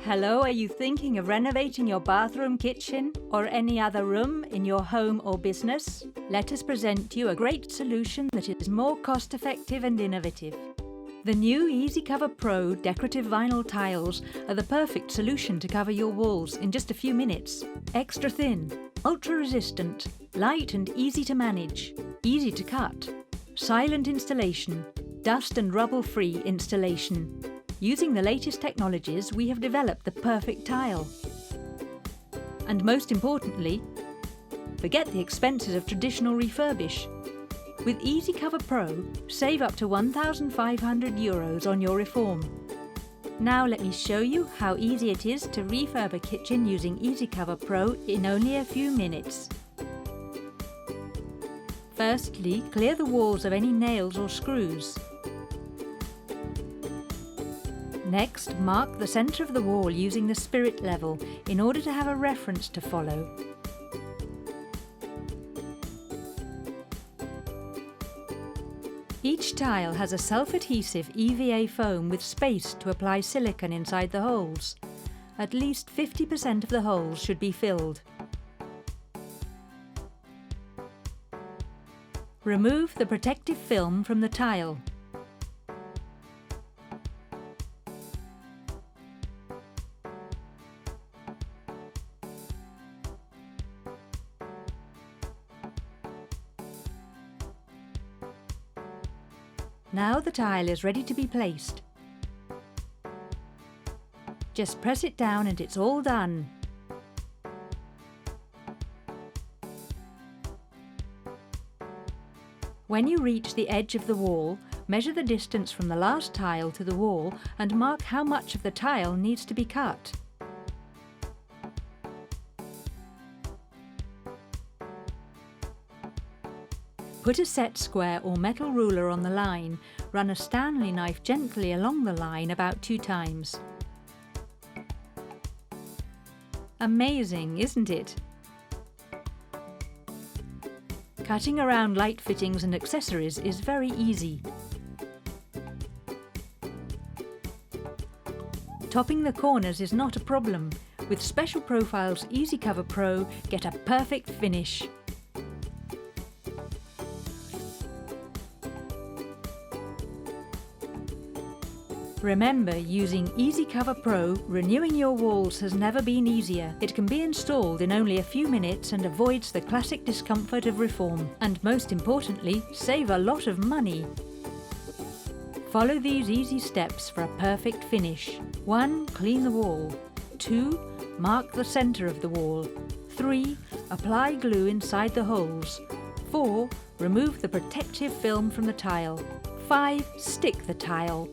Hello, are you thinking of renovating your bathroom, kitchen, or any other room in your home or business? Let us present you a great solution that is more cost-effective and innovative. The new EasyCover Pro decorative vinyl tiles are the perfect solution to cover your walls in just a few minutes. Extra thin, ultra-resistant, light and easy to manage, easy to cut, silent installation, dust and rubble-free installation. Using the latest technologies, we have developed the perfect tile. And most importantly, forget the expenses of traditional refurbish. With EasyCover Pro, save up to €1,500 on your reform. Now let me show you how easy it is to refurb a kitchen using EasyCover Pro in only a few minutes. Firstly, clear the walls of any nails or screws. Next, mark the centre of the wall using the spirit level in order to have a reference to follow. Each tile has a self-adhesive EVA foam with space to apply silicone inside the holes. At least 50% of the holes should be filled. Remove the protective film from the tile. Now the tile is ready to be placed. Just press it down and it's all done. When you reach the edge of the wall, measure the distance from the last tile to the wall and mark how much of the tile needs to be cut. Put a set square or metal ruler on the line. Run a Stanley knife gently along the line about 2 times. Amazing, isn't it? Cutting around light fittings and accessories is very easy. Topping the corners is not a problem. With Special Profiles EasyCover Pro, get a perfect finish. Remember, using EasyCover Pro, renewing your walls has never been easier. It can be installed in only a few minutes and avoids the classic discomfort of reform. And most importantly, save a lot of money. Follow these easy steps for a perfect finish. 1. Clean the wall. 2. Mark the centre of the wall. 3. Apply glue inside the holes. 4. Remove the protective film from the tile. 5. Stick the tile.